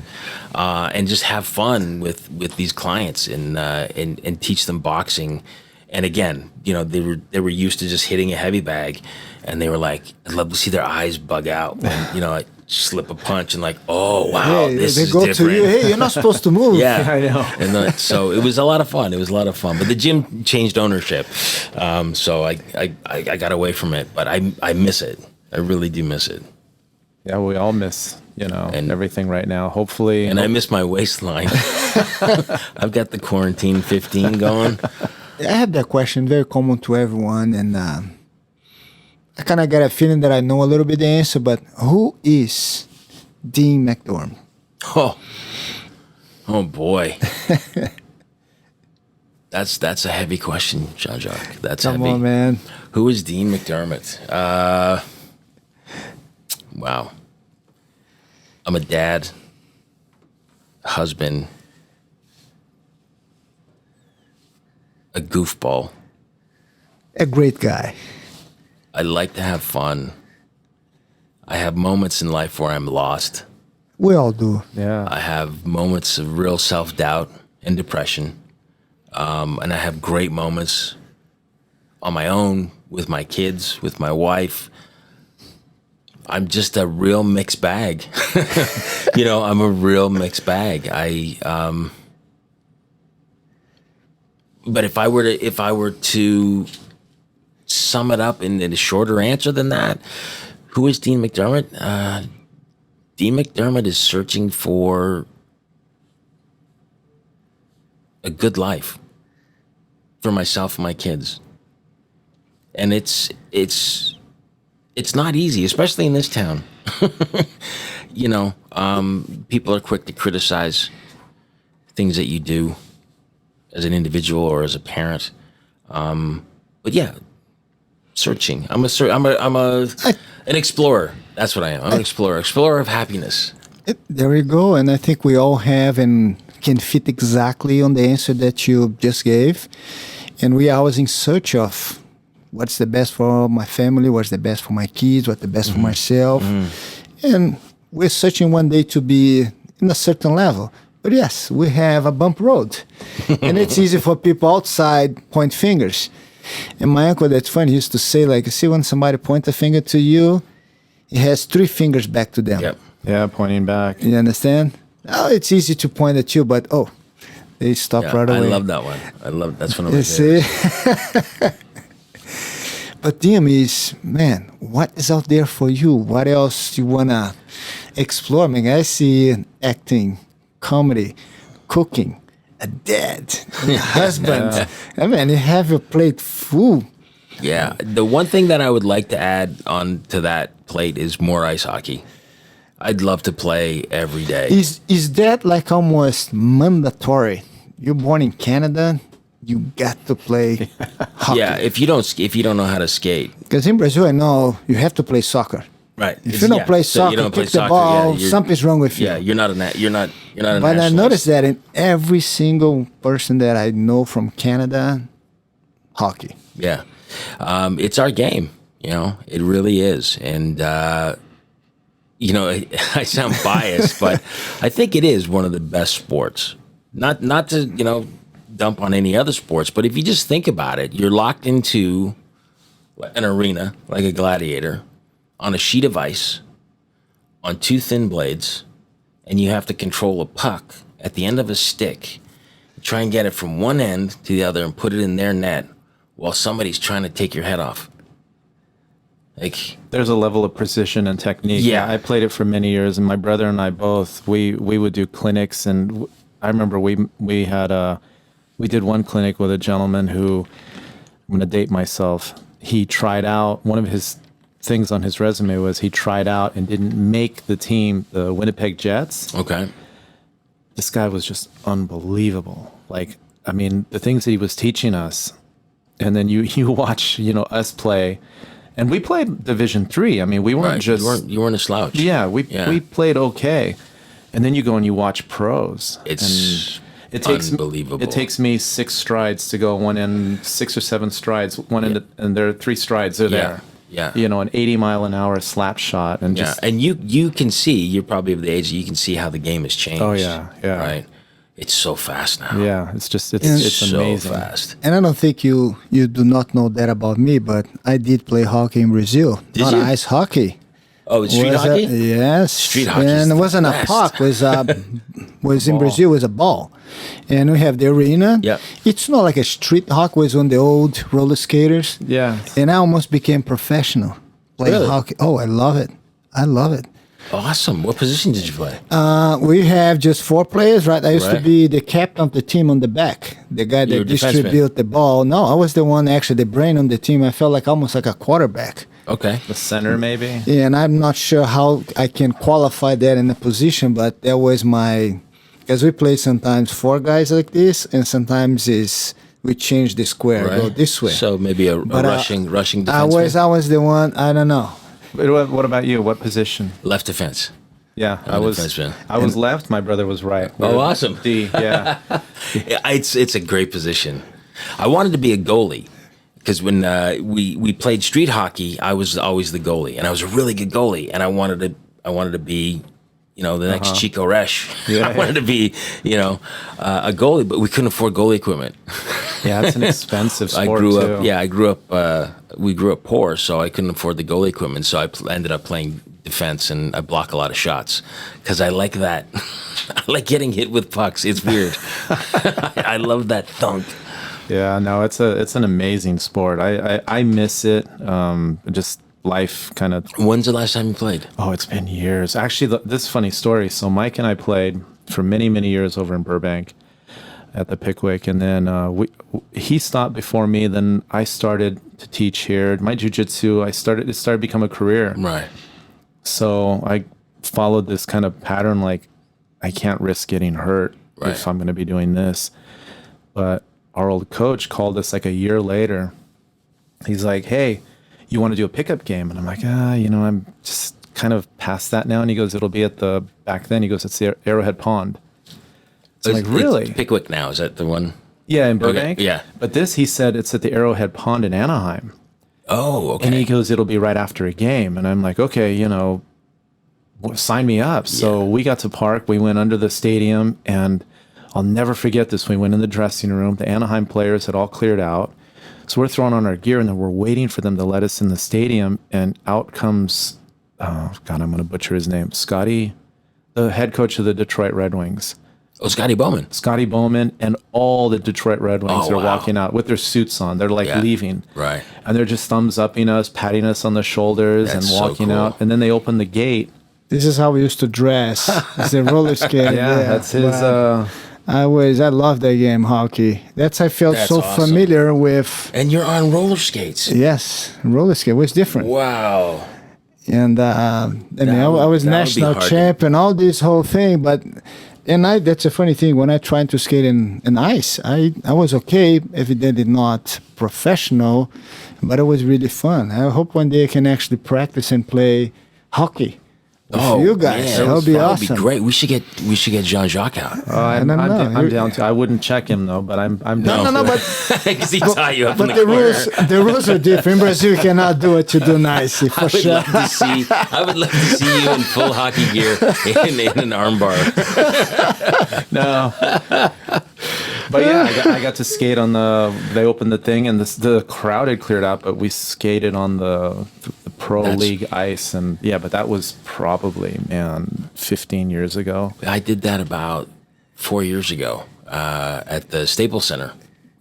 S2: and just have fun with these clients and teach them boxing. And again, they were used to just hitting a heavy bag, and they were like, I'd love to see their eyes bug out when I slip a punch and like, oh wow, this is different. They go to you,
S1: hey, you're not supposed to move.
S2: Yeah,
S3: I know.
S2: And so it was a lot of fun. But the gym changed ownership, so I got away from it. But I miss it. I really do miss it.
S3: Yeah, we all miss and everything right now. Hopefully,
S2: and I miss my waistline. I've got the quarantine 15 going.
S1: I have that question, very common to everyone, and I kind of get a feeling that I know a little bit the answer, but who is Dean McDermott?
S2: Oh boy. That's a heavy question, Jean-Jacques. That's
S1: Come
S2: heavy.
S1: on, man.
S2: Who is Dean McDermott? Wow. I'm a dad, husband, a goofball.
S1: A great guy.
S2: I like to have fun. I have moments in life where I'm lost.
S1: We all do.
S3: Yeah.
S2: I have moments of real self-doubt and depression. And I have great moments on my own, with my kids, with my wife. I'm just a real mixed bag. I'm a real mixed bag. But if I were to sum it up in a shorter answer than that, who is Dean McDermott? Dean McDermott is searching for a good life for myself and my kids. And it's not easy, especially in this town. People are quick to criticize things that you do as an individual or as a parent. But yeah, searching. I'm an explorer. That's what I am. I'm an explorer of happiness.
S1: There we go. And I think we all have and can fit exactly on the answer that you just gave. And we are always in search of what's the best for my family, what's the best for my kids, what's the best for myself. And we're searching one day to be in a certain level. But yes, we have a bump road. And it's easy for people outside point fingers. And my uncle, that's funny, he used to say, like, see when somebody points a finger to you, he has 3 fingers back to them.
S2: Yep.
S3: Yeah, pointing back.
S1: You understand? Oh, it's easy to point at you, but they stop right away.
S2: I love that one. That's one of my
S1: favorites. But Dean is, man, what is out there for you? What else you want to explore? I mean, I see acting, comedy, cooking, a dad, a husband. I mean, you have your plate full.
S2: Yeah. The one thing that I would like to add on to that plate is more ice hockey. I'd love to play every day.
S1: Is that like almost mandatory? You're born in Canada, you got to play hockey.
S2: Yeah, if you don't know how to skate.
S1: Because in Brazil, I know you have to play soccer.
S2: Right.
S1: If you don't play soccer, kick the ball, something's wrong with you.
S2: Yeah, you're not a
S1: But I noticed that in every single person that I know from Canada, hockey.
S2: Yeah. It's our game, it really is. And, I sound biased, but I think it is one of the best sports. Not to, dump on any other sports, but if you just think about it, you're locked into an arena like a gladiator on a sheet of ice on two thin blades, and you have to control a puck at the end of a stick, try and get it from one end to the other and put it in their net while somebody's trying to take your head off. Like,
S3: there's a level of precision and technique.
S2: Yeah.
S3: I played it for many years, and my brother and I both, we would do clinics, and I remember we did one clinic with a gentleman who, I'm going to date myself, he tried out, one of his things on his resume was he tried out and didn't make the team, the Winnipeg Jets.
S2: okay.
S3: This guy was just unbelievable. Like, I mean, the things that he was teaching us, and then you watch, us play. And we played Division III. I mean, we weren't just...
S2: You weren't a slouch.
S3: Yeah, we played okay. And then you go and you watch pros.
S2: It's unbelievable.
S3: It takes me 6 strides to go one end, 6 or 7 strides, one end, and there are 3 strides. They're there.
S2: Yeah.
S3: An 80-mile-an-hour slap shot. And just...
S2: And you can see, you're probably of the age that you can see how the game has changed.
S3: Oh, yeah.
S2: Right? It's so fast now.
S3: Yeah, it's
S2: so
S3: amazing.
S2: fast.
S1: And I don't think you do not know that about me, but I did play hockey in Brazil.
S2: Did you?
S1: Ice hockey.
S2: Oh, it's street hockey?
S1: Yes.
S2: Street hockey.
S1: And it wasn't
S2: best.
S1: a puck, was in Brazil, was a ball. And we have the arena.
S2: Yeah.
S1: It's not like a street hockey, was on the old roller skaters.
S3: Yeah.
S1: And I almost became professional playing
S2: Really?
S1: hockey. Oh, I love it.
S2: Awesome. What position did you play?
S1: We have just 4 players, right? I used to
S2: Right.
S1: be the captain of the team on the back, the guy
S2: You were
S1: that
S2: a defenseman.
S1: distribute the ball. No, I was the one actually, the brain on the team. I felt like almost like a quarterback.
S2: Okay.
S3: The center, maybe?
S1: Yeah, and I'm not sure how I can qualify that in a position, but that was because we play sometimes 4 guys like this, and sometimes we change the square, go this way.
S2: So maybe a rushing defenseman.
S1: I was the one, I don't know.
S3: What about you? What position?
S2: Left defense.
S3: Yeah,
S2: I'm a defenseman.
S3: I was left. My brother was right.
S2: Oh, awesome.
S3: D, yeah.
S2: It's a great position. I wanted to be a goalie because when we played street hockey, I was always the goalie, and I was a really good goalie, and I wanted to be, the next Chico Resch.
S3: Yeah,
S2: I wanted to be, a goalie, but we couldn't afford goalie equipment.
S3: Yeah, it's an expensive sport.
S2: I grew up. We grew up poor, so I couldn't afford the goalie equipment. So I ended up playing defense, and I block a lot of shots because I like that. I like getting hit with pucks. It's weird. I love that thunk.
S3: Yeah, no, it's an amazing sport. I miss it. Just life kind of.
S2: When's the last time you played?
S3: Oh, it's been years. Actually, this is a funny story. So Mike and I played for many, many years over in Burbank at the Pickwick, and then he stopped before me. Then I started to teach here. My jiu-jitsu, it started to become a career.
S2: Right.
S3: So I followed this kind of pattern, like I can't risk getting hurt if I'm going to be doing this. But our old coach called us like a year later. He's like, "Hey, you want to do a pickup game?" And I'm like, I'm just kind of past that now. And he goes, "It'll be at back then." He goes, "It's the Arrowhead Pond." So I'm like, really?
S2: It's Pickwick now, is that the one?
S3: Yeah, in Burbank.
S2: Okay. Yeah.
S3: But he said it's at the Arrowhead Pond in Anaheim.
S2: Oh, okay.
S3: And he goes, "It'll be right after a game." And I'm like, "Okay, sign me up." So we got to park. We went under the stadium, and I'll never forget this. We went in the dressing room. The Anaheim players had all cleared out. So we're throwing on our gear, and then we're waiting for them to let us in the stadium. And out comes, oh, God, I'm going to butcher his name, Scotty, the head coach of the Detroit Red Wings.
S2: Oh, Scotty Bowman.
S3: Scotty Bowman and all the Detroit Red Wings are walking out with their suits on. They're like leaving.
S2: Right.
S3: And they're just thumbs upping us, patting us on the shoulders and walking out. And then they open the gate.
S1: This is how we used to dress. It's a roller skate.
S3: That's his.
S1: I love that game, hockey. I felt so
S2: awesome.
S1: familiar with.
S2: And you're on roller skates.
S1: Yes, roller skate was different.
S2: Wow.
S1: And I was national champion, all this whole thing, but. And that's a funny thing. When I tried to skate in ice, I was okay, evidently not professional, but it was really fun. I hope one day I can actually practice and play hockey with you guys.
S2: Yeah,
S1: that'll be awesome.
S2: That would be great. We should get Jean-Jacques out.
S3: I'm down to. I wouldn't check him though, but I'm down.
S1: No, but
S2: because he tie you up in the
S1: the rules are different. In Brazil, you cannot do what you do nicely, for sure.
S2: I would love to see you in full hockey gear in an armbar.
S3: No. But yeah, I got to skate on they opened the thing, and the crowd had cleared out, but we skated on the pro league ice, and but that was probably 15 years ago.
S2: I did that about 4 years ago at the Staples Center,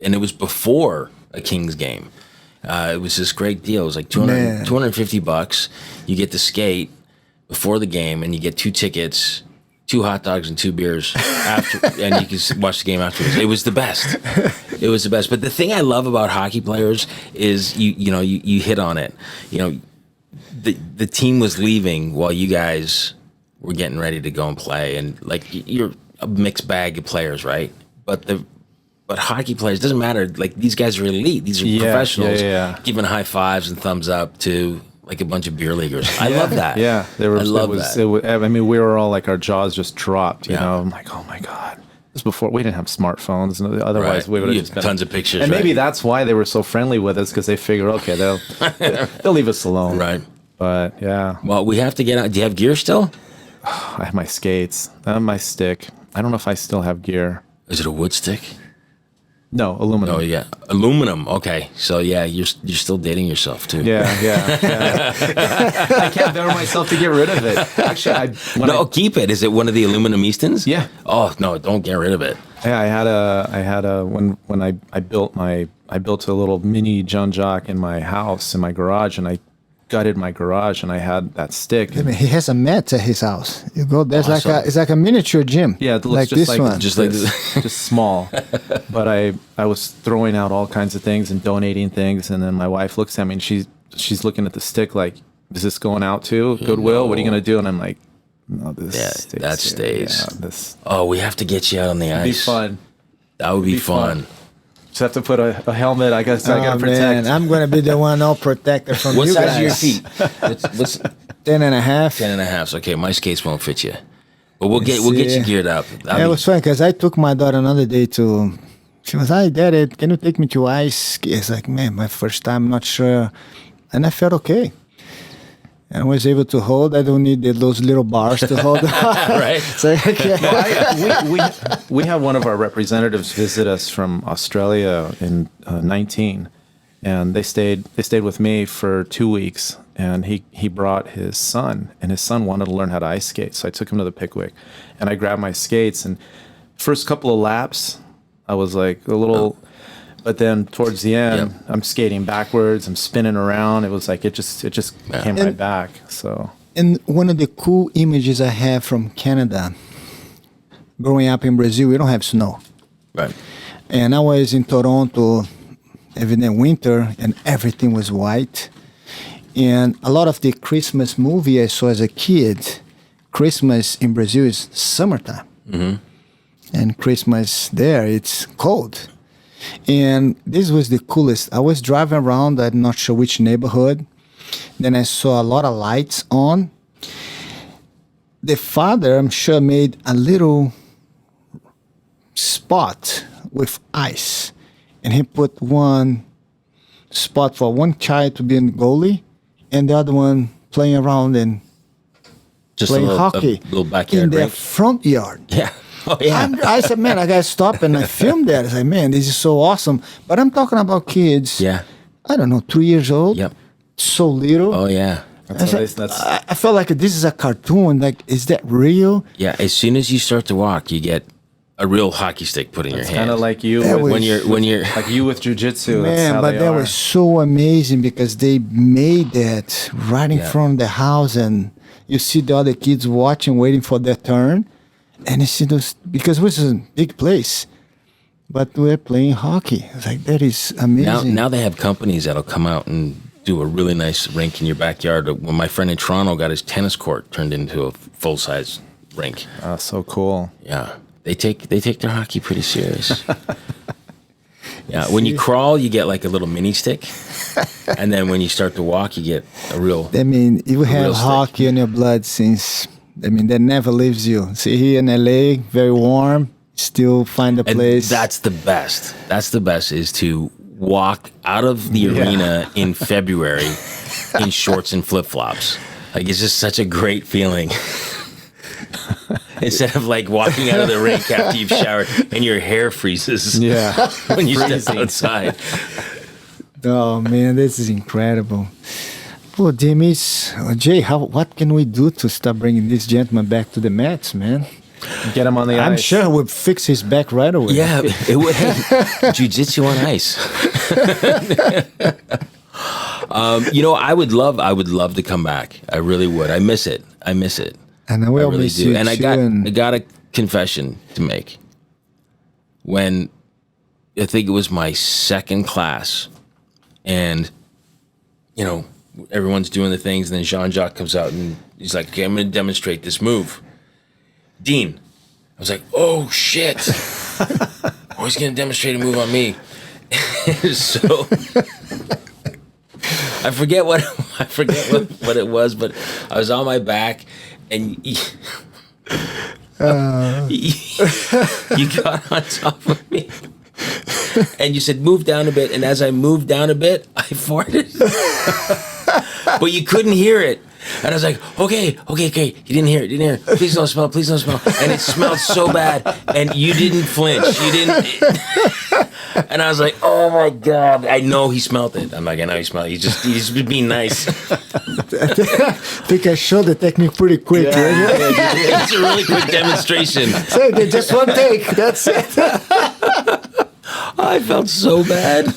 S2: and it was before a Kings game. It was this great deal. It was like $250. You get to skate before the game, and you get 2 tickets, 2 hot dogs, and 2 beers after, and you can watch the game afterwards. It was the best. It was the best. But the thing I love about hockey players is you hit on it. You know, the team was leaving while you guys were getting ready to go and play, and like you're a mixed bag of players, right? But hockey players, doesn't matter. Like, these guys are elite. These are professionals giving high fives and thumbs up to like a bunch of beer leaguers. I love that.
S3: Yeah,
S2: I love that.
S3: I mean, we were all like, our jaws just dropped. You know, I'm like, oh my god. This was before we didn't have smartphones, and otherwise we would have just been
S2: tons of pictures.
S3: And maybe that's why they were so friendly with us, because they figure, okay, they'll leave us alone.
S2: Right.
S3: But yeah.
S2: Well, we have to get out. Do you have gear still?
S3: I have my skates. I have my stick. I don't know if I still have gear.
S2: Is it a wood stick?
S3: No, aluminum.
S2: Oh yeah, aluminum. Okay, so yeah, you're still dating yourself too.
S3: Yeah. I can't bear myself to get rid of it. Actually,
S2: keep it. Is it one of the aluminum Eastons?
S3: Yeah.
S2: Oh no, don't get rid of it.
S3: Yeah, I had a when I built a little mini JeanJacques in my house, in my garage, and I gutted my garage, and I had that stick.
S1: I mean, he has a mat at his house. You go, there's it's like a miniature gym.
S3: Yeah, it looks
S1: like
S3: just
S1: this one.
S2: Just like this.
S3: Just small. But I was throwing out all kinds of things and donating things, and then my wife looks at me and she's looking at the stick like, is this going out to Goodwill?
S2: No.
S3: What are you gonna do? And I'm like, no,
S2: that stays.
S3: Yeah,
S2: Oh, we have to get you out on the ice.
S3: be fun.
S2: That would be fun.
S3: Just have to put a helmet. I guess I gotta protect.
S1: Man, I'm gonna be the one all protected from
S2: What
S1: you
S2: size
S1: guys.
S2: are your feet? What's
S1: 10 and a half.
S2: 10 and a half. Okay, my skates won't fit you, but we'll get you geared up.
S1: It was fun because I took my daughter another day to. She was, "Hi, Daddy, can you take me to ice?" It's like, man, my first time, not sure, and I felt okay. I was able to hold. I don't need those little bars to hold.
S2: Right.
S1: So,
S3: we had one of our representatives visit us from Australia in 19, and they stayed with me for 2 weeks. And he brought his son, and his son wanted to learn how to ice skate. So I took him to the Pickwick, and I grabbed my skates. And first couple of laps, I was like a little. But then towards the end, I'm skating backwards. I'm spinning around. It was like it just came right back. So.
S1: And one of the cool images I have from Canada, growing up in Brazil, we don't have snow.
S2: Right.
S1: And I was in Toronto every day winter, and everything was white. And a lot of the Christmas movie I saw as a kid, Christmas in Brazil is summertime.
S2: Mm-hmm.
S1: And Christmas there, it's cold. And this was the coolest. I was driving around, I'm not sure which neighborhood. Then I saw a lot of lights on. The father, I'm sure, made a little spot with ice. And he put one spot for one child to be in goalie and the other one playing around and
S2: Just
S1: playing hockey
S2: a little backyard
S1: in their
S2: rink.
S1: front yard.
S2: Yeah. Oh, yeah.
S1: I said, man, I got to stop and I filmed that. I said, man, this is so awesome. But I'm talking about kids, I don't know, 3 years old, so little.
S2: Oh, yeah.
S1: I felt like this is a cartoon. Like, is that real?
S2: Yeah, as soon as you start to walk, you get a real hocky stick put in your hand.
S3: Kind of like you
S2: when you're
S3: like you with jiu-jitsu.
S1: Man, but that was so amazing because they made that right in front of the house, and you see the other kids watching, waiting for their turn. And you see those, because it was a big place, but we're playing hockey. It's like, that is amazing.
S2: Now they have companies that'll come out and do a really nice rink in your backyard. When my friend in Toronto got his tennis court turned into a full-size rink.
S3: So cool.
S2: Yeah. They take their hockey pretty serious. Yeah, when you crawl, you get like a little mini stick. And then when you start to walk, you get a real
S1: I mean, you have
S2: stick.
S1: hockey in your blood since, I mean, that never leaves you. See, here in LA, very warm, still find a place.
S2: That's the best. That's the best, is to walk out of the arena in February in shorts and flip-flops. Like, it's just such a great feeling. Instead of like walking out of the rink after you've showered and your hair freezes when you step outside.
S1: Oh man, this is incredible. Well, Jimmy's, Jay, what can we do to start bringing this gentleman back to the mats, man?
S3: Get him on the ice.
S1: I'm sure it would fix his back right away.
S2: Yeah, it would. Hey, jiu-jitsu on ice. I would love to come back. I really would. I miss it.
S1: And we
S2: I
S1: all
S2: really
S1: miss
S2: do.
S1: you
S2: And
S1: too,
S2: I got a confession to make. When I think it was my second class, and everyone's doing the things, and then Jean-Jacques comes out and he's like, "Okay, I'm going to demonstrate this move." Dean, I was like, "Oh shit! Oh, he's going to demonstrate a move on me." So I forget what it was, but I was on my back, and you got on top of me, and you said, "Move down a bit." And as I moved down a bit, I farted, but you couldn't hear it. And I was like, okay. You didn't hear it. Please don't smell. And it smelled so bad. And you didn't flinch. You didn't. And I was like, oh my God. I know he smelled it. I'm like, I know he smelled it. He's just being nice.
S1: I think I showed the technique pretty quick.
S2: Yeah, it's a really quick demonstration.
S1: So just one take. That's it.
S2: I felt so bad.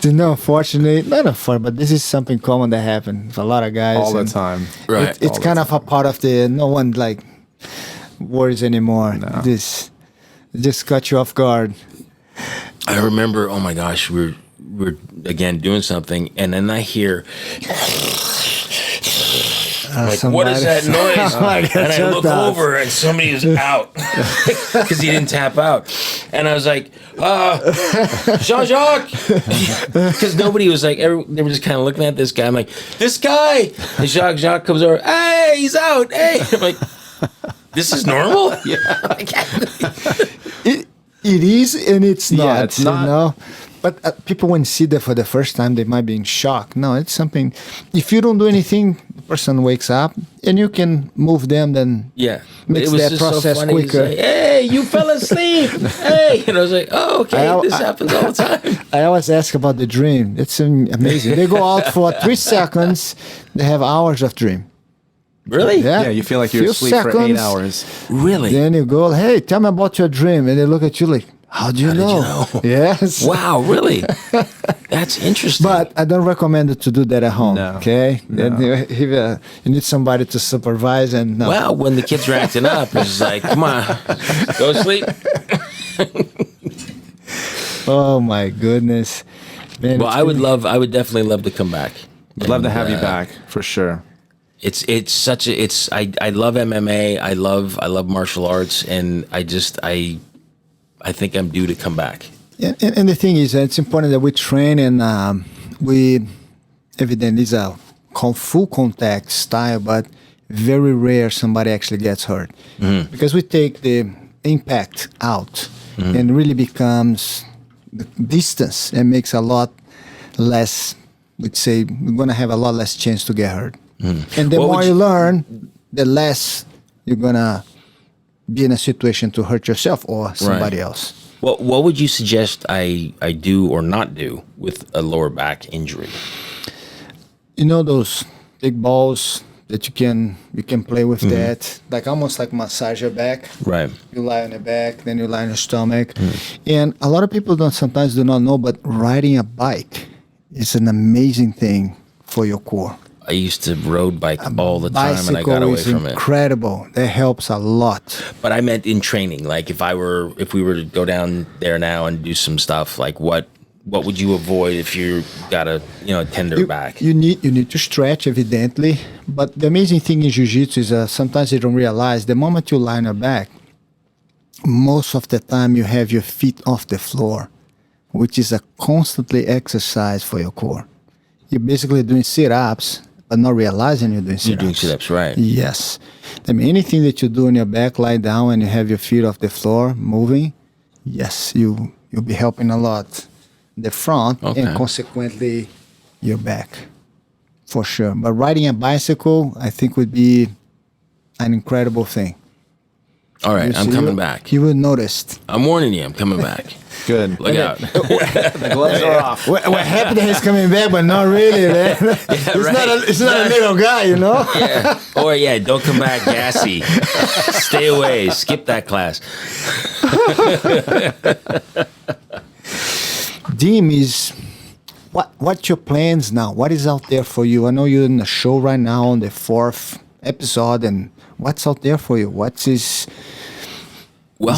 S1: Unfortunately, not unfortunately, but this is something common that happens for a lot of guys.
S3: All the time.
S2: Right.
S1: It's kind of a part of no one worries anymore.
S3: No.
S1: This just caught you off guard.
S2: I remember, oh my gosh, we're again doing something, and then I hear, what is that noise? And I look over, and somebody is out because he didn't tap out, and I was like, Jean-Jacques, because nobody was like, they were just kind of looking at this guy. I'm like, this guy, and Jacques comes over, hey, he's out, hey. I'm like, this is normal. Yeah.
S1: It is and it's not.
S3: Yeah, it's not.
S1: But people, when see that for the first time, they might be in shock. No, it's something. If you don't do anything, the person wakes up, and you can move them. Then makes that process so quicker.
S2: Like, hey, you fell asleep. Hey, and I was like, oh, okay, this happens all the time.
S1: I always ask about the dream. It's amazing. They go out for 3 seconds. They have hours of dream.
S2: Really?
S1: Yeah.
S3: You feel like you're asleep for 8 hours.
S2: Really?
S1: Then you go, hey, tell me about your dream, and they look at you like, how do you know? Yes.
S2: Wow, really? That's interesting.
S1: But I don't recommend it to do that at home.
S3: No.
S1: Okay?
S3: No.
S1: Then you need somebody to supervise and no.
S2: Well, when the kids are acting up, it's like, come on, go sleep.
S1: Oh my goodness. Man,
S2: Well, I would definitely love to come back.
S3: I'd love to have you back for sure.
S2: I love MMA. I love martial arts, and I think I'm due to come back.
S1: And the thing is, it's important that we train and we evidently is a full contact style, but very rare somebody actually gets hurt because we take the impact out and really becomes the distance and makes a lot less. We'd say we're gonna have a lot less chance to get hurt. And the more you learn, the less you're gonna be in a situation to hurt yourself or somebody else.
S2: Well, what would you suggest I do or not do with a lower back injury?
S1: You know those big balls that you can play with that, like almost like massage your back.
S2: Right.
S1: You lie on the back, then you lie on your stomach. And a lot of people sometimes do not know, but riding a bike is an amazing thing for your core.
S2: I used to road bike all the time, and I got away from it.
S1: Incredible. That helps a lot.
S2: But I meant in training. Like if we were to go down there now and do some stuff, like what would you avoid if you got a tender back?
S1: You need to stretch, evidently. But the amazing thing in jiu-jitsu is sometimes you don't realize the moment you lie on your back, most of the time you have your feet off the floor, which is a constantly exercise for your core. You're basically doing sit-ups, but not realizing you're doing sit-ups.
S2: You're doing sit-ups, right.
S1: Yes. I mean, anything that you do on your back, lie down, and you have your feet off the floor moving, yes, you'll be helping a lot the front and consequently your back, for sure. But riding a bicycle, I think, would be an incredible thing.
S2: All right, I'm coming back.
S1: You will notice.
S2: I'm warning you, I'm coming back.
S3: Good.
S2: Look out.
S3: The gloves are off.
S1: We're happy that he's coming back, but not really, man. He's not a little guy, you know?
S2: Yeah. Or, don't come back gassy. Stay away. Skip that class.
S1: Dean, what's your plans now? What is out there for you? I know you're in the show right now on the 4th episode, and what's out there for you?
S2: Well,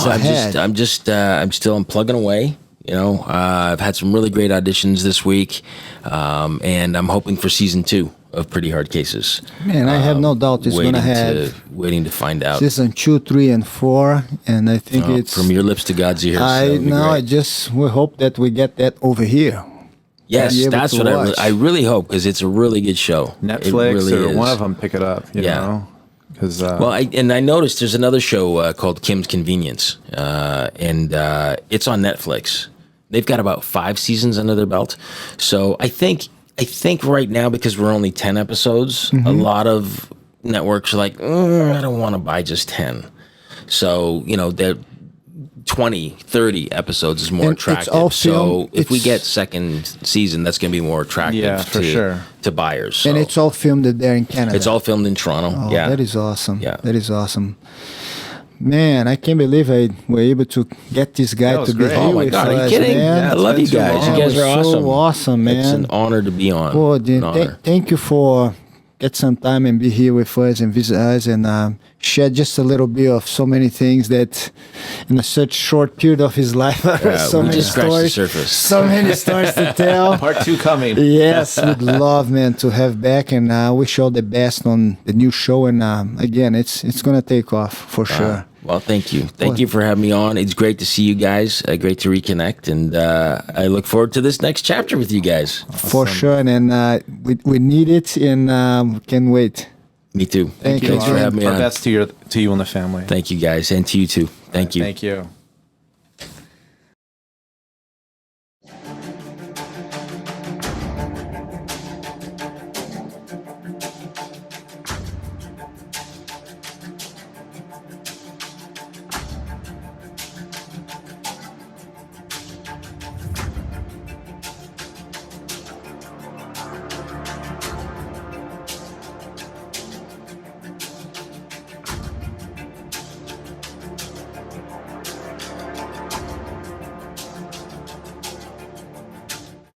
S2: I'm still plugging away. I've had some really great auditions this week, and I'm hoping for season 2 of Pretty Hard Cases.
S1: Man, I have no doubt it's going to have...
S2: Waiting to find out.
S1: Season 2, 3, and 4, and I think it's...
S2: From your lips to God's ears.
S1: We hope that we get that over here.
S2: Yes, that's what I really hope, because it's a really good show.
S3: Netflix
S2: really
S3: or
S2: is.
S3: one of them pick it up, you know?
S2: I noticed there's another show called Kim's Convenience, and it's on Netflix. They've got about 5 seasons under their belt. So I think right now, because we're only 10 episodes, a lot of networks are like, I don't want to buy just 10. So, they're 20, 30 episodes is more attractive. So if we get second season, that's going to be more attractive to buyers. So.
S1: And it's all filmed there in Canada.
S2: It's all filmed in Toronto.
S1: Oh,
S2: yeah.
S1: That is awesome.
S2: Yeah.
S1: That is awesome. Man, I can't believe I were able to get this guy to be here.
S2: Oh my God, are you kidding?
S1: Man.
S2: I love you guys. You guys are awesome.
S1: So awesome, man.
S2: It's an honor to be on.
S1: Oh, thank you for get some time and be here with us and visit us and share just a little bit of so many things that in a such short period of his life. So many stories. So many stories to tell.
S3: Part 2 coming.
S1: Yes, we'd love, man, to have back, and wish you all the best on the new show. And again, it's gonna take off for sure.
S2: Well, thank you. Thank you for having me on. It's great to see you guys. Great to reconnect. And I look forward to this next chapter with you guys.
S3: Awesome.
S1: For sure. And we need it, and can't wait.
S2: Me too.
S3: Thank you.
S2: Thanks for having me on.
S3: Our best to you and the family.
S2: Thank you, guys. And to you too. Thank you.
S3: Thank you.